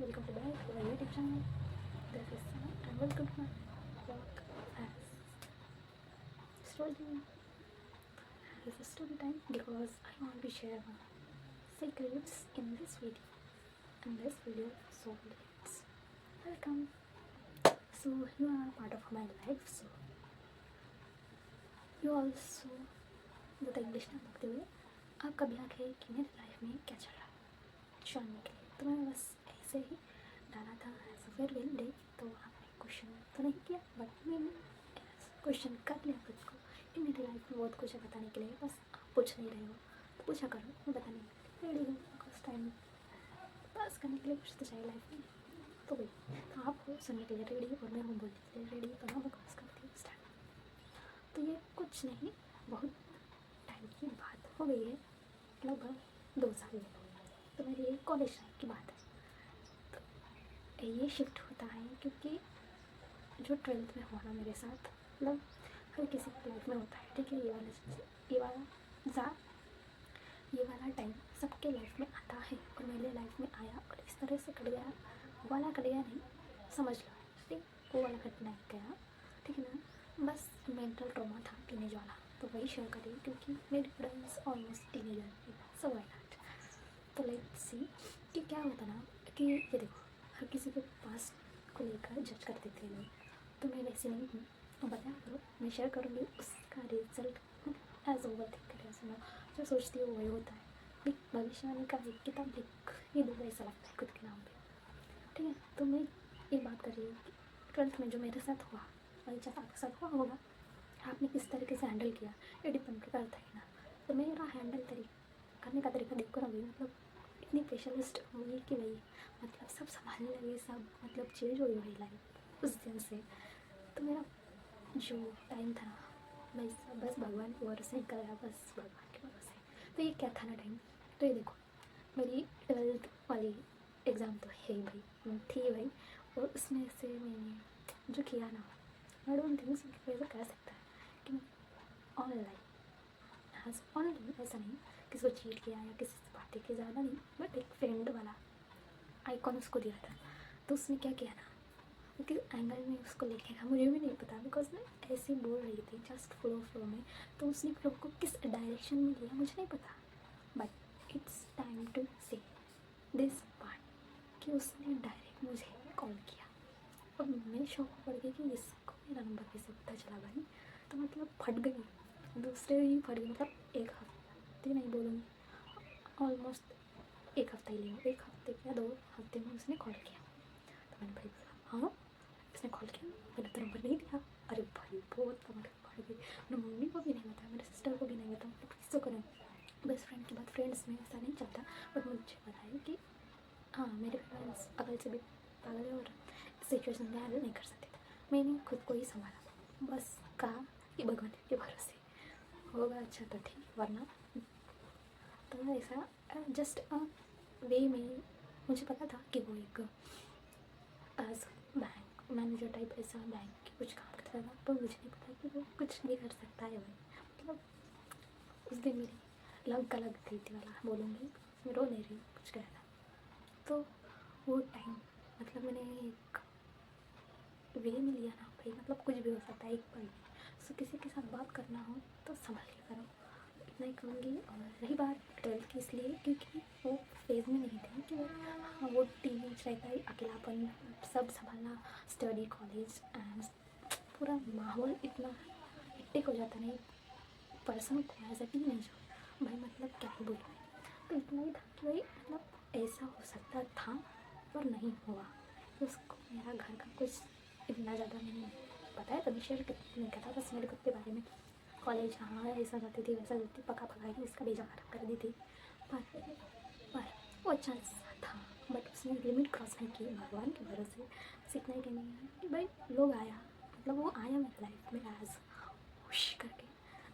welcome to back to our YouTube channel. This is Sana and welcome to my vlog as story time. As a story time because I want to share my secrets in this video. So let's welcome. So you are a part of my life. So you also ज़्यादा English ना बोलते हुए आप कभी आके कि मेरी life में क्या चल रहा है जानने के लिए, तो मैंने बस ऐसे ही डाला था एज अ फेयरवेल डे। तो आपने क्वेश्चन तो नहीं किया बट मैंने क्वेश्चन कर लिया खुद को कि मेरी लाइफ में बहुत कुछ है बताने के लिए, बस आप पूछ नहीं रहे हो तो पूछा करो, मैं बताने के लिए रेडी हूँ। कुछ टाइम पास करने के लिए कुछ तो चाहिए लाइफ में, तो भाई तो आप हो सुनने के लिए रेडी और मैं हूँ बोलने के लिए रेडी, तो मैं बकवास करती हूँ स्टार्ट। तो ये कुछ नहीं, बहुत टाइम की बात हो गई है, लगभग 2 साल में। तो मेरी ये कॉलेज टाइम की बात है। तो ये शिफ्ट होता है क्योंकि जो 12th में हुआ ना मेरे साथ, मतलब हर किसी की लाइफ में होता है, ठीक है। ये वाला टाइम सबके लाइफ में आता है और मेरे लाइफ में आया और इस तरह से कट गया। वो वाला कट गया नहीं, समझ लो, ठीक, वो वाला कट नहीं गया, ठीक है ना। बस मेंटल ट्रॉमा था टीनेज वाला, तो वही शेयर करिए क्योंकि मेरी फ्रेंड्स ऑलमोस्ट टीनेजर थी, सो वाई नॉट। तो लेट्स सी कि क्या होता ना कि ये देखो, हर किसी के पास को लेकर जज कर देते हैं लोग, तो मैं वैसे नहीं हूँ। तो बताया करो, मैं शेयर करूँगी उसका रिजल्ट एज ओवर थिंक करें सुनो, जो सोचती हूँ वही होता है। एक भविष्यवाणी का एक किताब लिख ही दो, ऐसा लगता है खुद के नाम पे, ठीक है। तो मैं एक बात कर रही हूँ कि 12th में जो मेरे साथ हुआ वही जब आपके साथ हुआ होगा, आपने किस तरीके से हैंडल किया ये डिपेंड करता है ना। तो मेरा हैंडल करने का तरीका देखो ना भाई, मतलब इतनी स्पेशलिस्ट हुई कि भाई मतलब सब संभालने लगे, सब मतलब चेंज हो गई भाई लाइफ उस दिन से। तो मेरा जो टाइम था भाई सब बस भगवान के भरोसे निकल गया, बस भगवान के भरोसे। तो ये क्या था ना टाइम, तो ये देखो मेरी 12th वाली एग्ज़ाम तो है ही भाई, थी भाई, और उसमें से मैंने जो किया ना, आई डोंट थिंक सो कि ऐसा कह सकता है कि ऑनलाइन ऐसा नहीं किसी को चीट किया या किसी से बातें की, ज़्यादा नहीं, बट एक फ्रेंड वाला आइकॉन उसको दिया था। तो उसने क्या किया ना, क्योंकि एंगल में उसको लेके था मुझे भी नहीं पता, बिकॉज मैं ऐसे ही बोल रही थी जस्ट फ्लो में। तो उसने फ्लो को किस डायरेक्शन में लिया मुझे नहीं पता, बट इट्स टाइम टू से दिस पार्ट कि उसने डायरेक्ट मुझे कॉल किया और मैं शॉक पड़ गई कि इसको मेरा नंबर कैसे पता चला भाई। तो मतलब फट गई, दूसरे ही फट गई, मतलब एक हफ्ते नहीं बोलूँगी, ऑलमोस्ट एक हफ्ता ही लेंगे, एक हफ्ते या 2 हफ्ते में उसने कॉल किया। तो मैंने भाई बोला हाँ इसने कॉल किया, मैंने तो नंबर नहीं दिया। अरे भाई बहुत कमर पड़ गई, मेरी मम्मी को भी नहीं बताया, मेरे सिस्टर को भी नहीं बताया, मतलब किसी को नहीं। बेस्ट फ्रेंड की बात फ्रेंड्स में ऐसा नहीं चलता, बट मुझे पता है कि हाँ मेरे फ्रेंड्स अगल से भी पागल है और सिचुएशन में हैंडल नहीं कर सकते थे। मैंने खुद को ही संभाला, बस कहा कि भगवान के भरोसे होगा अच्छा तो ठीक, वरना तो ऐसा जस्ट वे में मुझे पता था कि वो एक एज बैंक मैनेजर टाइप ऐसा बैंक की कुछ काम करता था, पर मुझे नहीं पता कि वो कुछ भी कर सकता है भाई। मतलब उस दिन मेरी लग का लग गई थी वाला बोलूँगी, मैं रो नहीं रही हूँ, कुछ कह था। तो वो टाइम मतलब मैंने एक वे में लिया ना भाई, मतलब कुछ भी हो सकता है एक पल में। सो किसी के साथ बात करना हो तो संभल के करो, इतना ही कहूँगी। और रही बात 12th की, इसलिए क्योंकि वो फेज़ में नहीं थे कि हाँ वो टीनेज रहता है, अकेलापन सब संभालना, स्टडी कॉलेज एंड पूरा माहौल इतना हेक्टिक हो जाता नहीं पर्सन को एज अ टीनेज हो भाई, मतलब क्या ही बोलूँ। तो इतना ही था कि भाई मतलब ऐसा हो सकता था पर नहीं हुआ। तो उसको मेरा घर का कुछ इतना ज़्यादा मैंने बताया कभी शेयर नहीं किया था, बस मेरे खुद के बारे में कॉलेज हाँ ऐसा जाती थी वैसा जाती, पका पका के उसका भेजा खराब कर दी थी। पर वो अच्छा था, बट उसने लिमिट क्रॉस नहीं की, भगवान के भरोसे। बस इतना ही कहना है कि भाई लोग आया, मतलब वो आया मेरे लाइफ में एज खुश करके।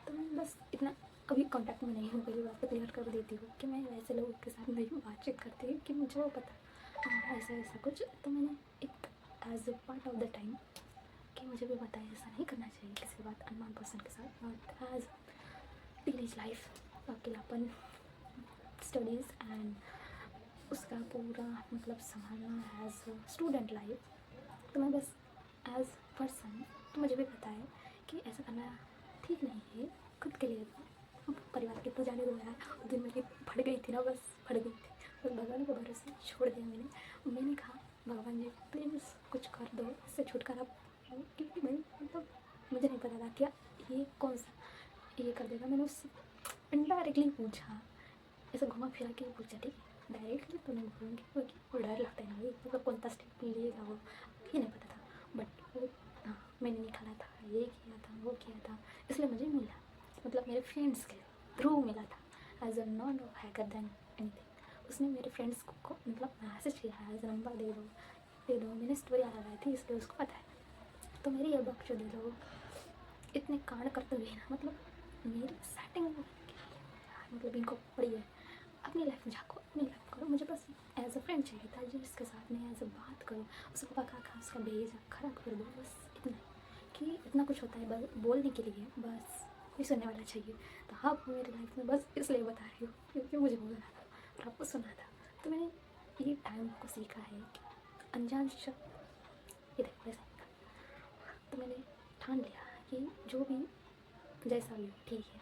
तो मैं बस इतना अभी कॉन्टैक्ट में नहीं हूँ, पहली बात तो क्लियर कर देती हूँ कि मैं वैसे लोगों के साथ नहीं बातचीत करती हूँ कि मुझे वो पता हाँ ऐसा ऐसा कुछ। तो मैंने एक as a part of the time कि मुझे भी पता है ऐसा नहीं करना चाहिए किसी बात अननोन पर्सन के साथ, नॉट एज टीनेज लाइफ, अकेलापन, स्टडीज़ एंड उसका पूरा मतलब संभालना एज स्टूडेंट लाइफ, तो मैं बस एज पर्सन, तो मुझे भी पता है कि ऐसा करना ठीक नहीं है खुद के लिए। तो परिवार के तो जाने दो यार, उस दिन मेरी फट गई थी ना, बस फट गई थी, बस भगवान के भरोसे छोड़ दिया मैंने कहा भगवान जी प्लीज़ कुछ कर दो, इससे छुटकारा पाओ, क्योंकि भाई मतलब मुझे नहीं पता था क्या ये कौन सा ये कर देगा। मैंने उससे इनडायरेक्टली पूछा, ऐसे घुमा फिरा के पूछा, ठीक है डायरेक्टली तो नहीं बोलूँगी क्योंकि वो डर लगता है ना भाई, मतलब कौन सा स्टेप लेगा वो, ये नहीं पता था। बट वो हाँ मैंने निकाला था, ये किया था, वो किया था, इसलिए मुझे मिला, मतलब मेरे फ्रेंड्स के थ्रू मिला था as a non hacker than anything. उसने मेरे फ्रेंड्स को मतलब मैसेज किया एज नंबर दे दो, मैंने स्टोरी आ रही थी इसलिए उसको पता है, तो मेरी ये बख्श दे दो। इतने कांड करते हुए ना, मतलब मेरी सेटिंग मतलब इनको पड़ी है, अपनी लाइफ में झाँको, अपनी लाइफ करो, मुझे बस एज अ फ्रेंड चाहिए था जिसके साथ मैं एज अ बात करूँ, उसको पका खा उसका भेज खराब कर दो, बस इतना कि इतना कुछ होता है बस बोलने के लिए, बस कोई सुनने वाला चाहिए। तो आप मेरी लाइफ में बस इसलिए बता रही हूँ क्योंकि मुझे बोलना था और आपको सुना था। तो मैंने ये टाइम को सीखा है कि अनजान शब्द इधर वैसा, तो मैंने ठान लिया कि जो भी जैसा भी ठीक है,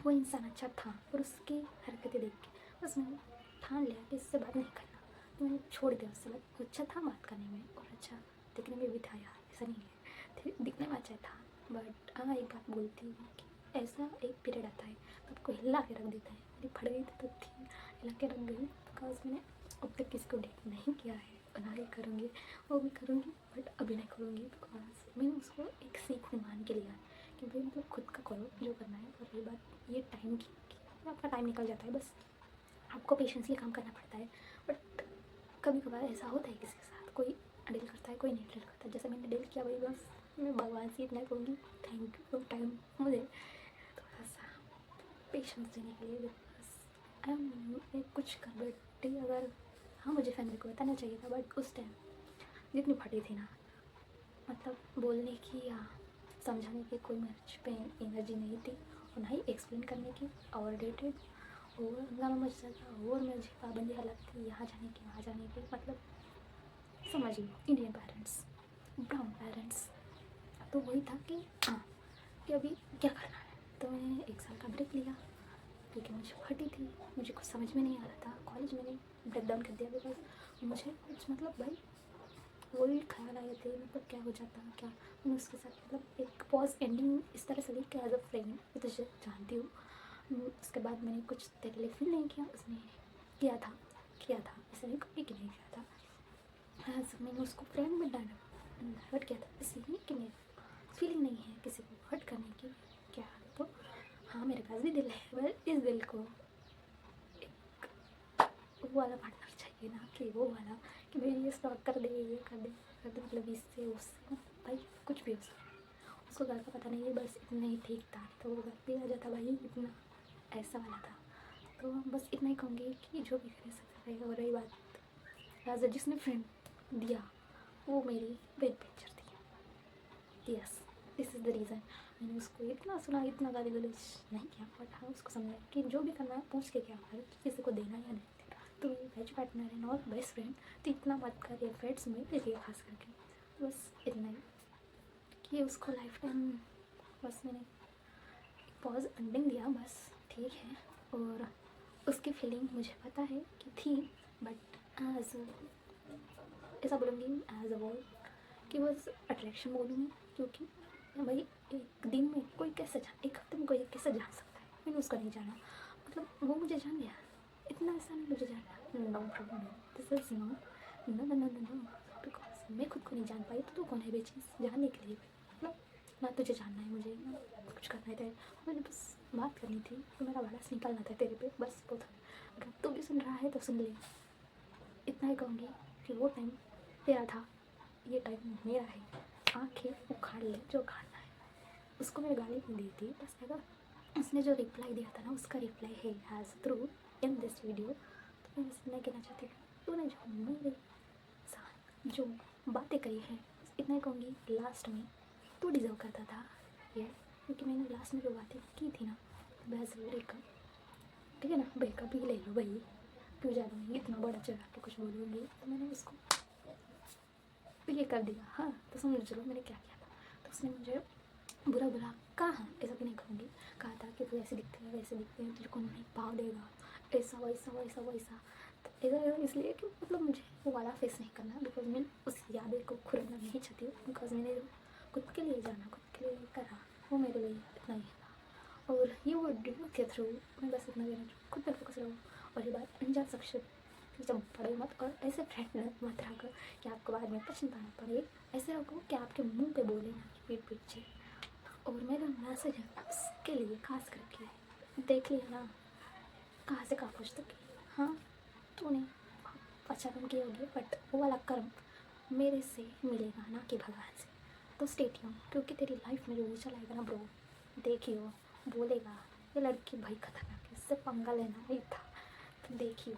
वो इंसान अच्छा था और उसकी हरकतें देख के बस मैंने ठान लिया कि इससे बात नहीं करना, तो मैंने छोड़ दिया उससे बात। वो अच्छा था बात करने में और अच्छा दिखने में भी था यार, ऐसा नहीं है दिखने में अच्छा था, बट हाँ एक बात बोलती हूँ कि ऐसा एक पीरियड आता है तो आपको हिला के रख देता है। मेरी फट गई थी तो थी, हिला के रख गई, बिकॉज मैंने अब तक किसी को डेट नहीं किया है, ना ही करूँगी, वो भी करूँगी बट अभी नहीं करूँगी, बिकॉज मैंने उसको एक सीख मान के लिया कि भाई मतलब खुद का करो जो करना है। और ये बात ये टाइम की आपका टाइम निकल जाता है, बस आपको पेशेंसली काम करना पड़ता है। बट कभी कभार ऐसा होता है किसी के साथ, कोई डील करता है कोई नहीं डील करता, जैसे मैंने डील किया भाई, बस मैं भगवान से इतना कहूँगी थैंक यू फॉर टाइम, मुझे थोड़ा सा पेशेंस देने के लिए। बस मैं कुछ कर बैठी अगर, हाँ मुझे फैमिली को बताना चाहिए था, बट उस टाइम जितनी फटी थी ना, मतलब बोलने की या समझाने की कोई मुझ पे एनर्जी नहीं थी और ना ही एक्सप्लेन करने की, और डेटेड और हंगामा मच जाता और मुझे पाबंदी हालत थी यहाँ जाने की वहाँ जाने की, मतलब समझ लो इंडियन पेरेंट्स, ब्राउन पेरेंट्स। तो वही था कि हाँ कि अभी क्या करना है, तो मैंने 1 साल का ब्रेक लिया क्योंकि मुझे फटी थी, मुझे कुछ समझ में नहीं आ रहा था। कॉलेज मैंने ब्रेक डाउन कर दिया बिकॉज मुझे कुछ मतलब भाई वही ख्याल आए थे, मतलब क्या हो जाता क्या, मैंने उसके साथ मतलब एक पॉज एंडिंग इस तरह से ली कि एज अ फ्रेंड मैं तुझे जानती हूँ, उसके बाद मैंने कुछ तेरे लिए फील नहीं किया, उसने किया था ऐसा नहीं कभी कि नहीं किया था, एज मैंने उसको फ्रेंड में डाइवर्ट किया था, इसलिए कि मेरी फीलिंग नहीं है किसी को हर्ट करने की क्या। तो हाँ मेरे पास भी दिल है, पर इस दिल को वो वाला पार्टनर चाहिए ना कि वो वाला कि भाई ये स्टॉक कर दे, ये कर दे मतलब इससे उससे भाई कुछ भी हो सकता है। उसको घर का पता नहीं है, बस इतना ही ठीक था, तो वो घर पे आ जाता भाई, इतना ऐसा वाला था। तो बस इतना ही कहूँगी कि जो भी करे सब रहेगा। और रही बात राजा जिसने फ्रेंड दिया वो मेरी वेब पिक्चर थी, yes this is the reason. मैंने उसको इतना सुना, इतना गाली गलौज नहीं किया, बट हाँ उसको समझाया कि जो भी करना है पूछ के क्या कर, किसी को देना या नहीं देना, तो ये बेस्ट पार्टनर है नॉट बेस्ट फ्रेंड, तो इतना मत कर ये फ्रेंड्स में देखिए खास करके। तो बस इतना ही कि उसको लाइफ टाइम बस मैंने पॉज एंडिंग दिया, बस ठीक है। और उसकी फीलिंग मुझे पता है कि थी, बट एज ऐसा बोलूँगी एज अ वर्ड कि बस अट्रैक्शन बोलूँगी, क्योंकि भाई एक दिन में कोई कैसे जान, एक हफ्ते में कोई कैसे जान सकता है, मैंने उसको नहीं जाना, मतलब वो मुझे जान गया, इतना ऐसा नहीं मुझे जाना, no problem, this is no no no no no, because मैं खुद को नहीं जान पाई तो तू कौन है बेचीज जानने के लिए, मतलब ना तुझे जानना है मुझे, ना कुछ करना है तेरे, मुझे बस बात करनी थी, तो मेरा भड़ास निकालना था तेरे पे, बस वो था। अगर तू भी सुन रहा है तो सुन ले, इतना ही कहूँगी कि वो टाइम तेरा था, ये टाइम मेरा है, आंखें उखाड़ ले जो उखाड़ना है। उसको मैंने गाली नहीं दी थी, बस अगर उसने जो रिप्लाई दिया था ना उसका रिप्लाई है has through in this video, तो मैं बस इतना कहना चाहती हूँ तूने जो मेरे साथ जो बातें करी हैं, इतना ही कहूँगी लास्ट में तू डिज़र्व करता था ये, क्योंकि मैंने लास्ट में जो बातें की थी ना, बेहज ब्रेकअप, ठीक है ना, ब्रेकअप ही ले लो भाई, क्यों ज़्यादा इतना बड़ा चढ़ा के कुछ बोलूँगी। तो मैंने उसको ये कर दिया। हाँ, तो समझ चलो मैंने क्या किया था। तो उसने मुझे बुरा बुरा कहा, ऐसा भी नहीं कहूँगी, कहा था कि तू ऐसे दिखते हैं वैसे दिखते हैं, तुझे कौन नहीं भाव देगा, ऐसा वैसा वैसा वैसा। तो ऐसा इसलिए कि मतलब मुझे वो वाला फेस नहीं करना, बिकॉज मैं उस यादें को खुरना नहीं चाहती हूँ। बिकॉज मैंने जो खुद के लिए जाना, खुद के लिए करा, वो मेरे लिए इतना ही था। और ये वीडियो के थ्रू मैं बस इतना कहना चाहूँ, खुद पर फोकस रहो। और ये बात अनजान शख्स जब पढ़े मत, और ऐसे फ्रेंड मत रखो कि आपको बाद में पछताना पड़े। ऐसे रखो कि आपके मुंह पे बोले ना कि पीठ पीछे। और मेरा मैसेज है उसके लिए खास करके, देख लिया ना कहाँ से कहाँ पहुँच चुकी। हाँ, तूने अच्छा कर्म किया होगी, बट वो वाला कर्म मेरे से मिलेगा ना कि भगवान से। तो स्टे ट्यून, क्योंकि तेरी लाइफ में जो वो चलाएगा ना ब्रो, देखियो बोलेगा ये लड़की भाई खतरनाक है, इससे पंगा लेना नहीं था। तो देखियो।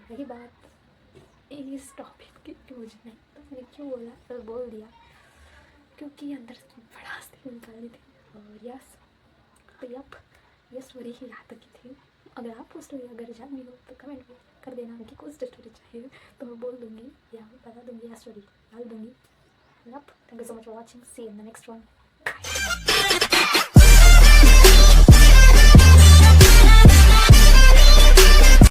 रही बात इस टॉपिक की कि मुझे नहीं तो मैंने क्यों बोला, तो बोल दिया क्योंकि अंदर से भड़ास थी निकालनी थी। और यस, तो यप, ये स्टोरी ही यहाँ तक की थी। अगर आपको स्टोरी अगर जाननी हो तो कमेंट में कर देना कि कौन सी स्टोरी चाहिए, तो मैं बोल दूँगी या बता दूँगी या स्टोरी डाल दूँगी। Yep, thank you so much for watching, see in the next one.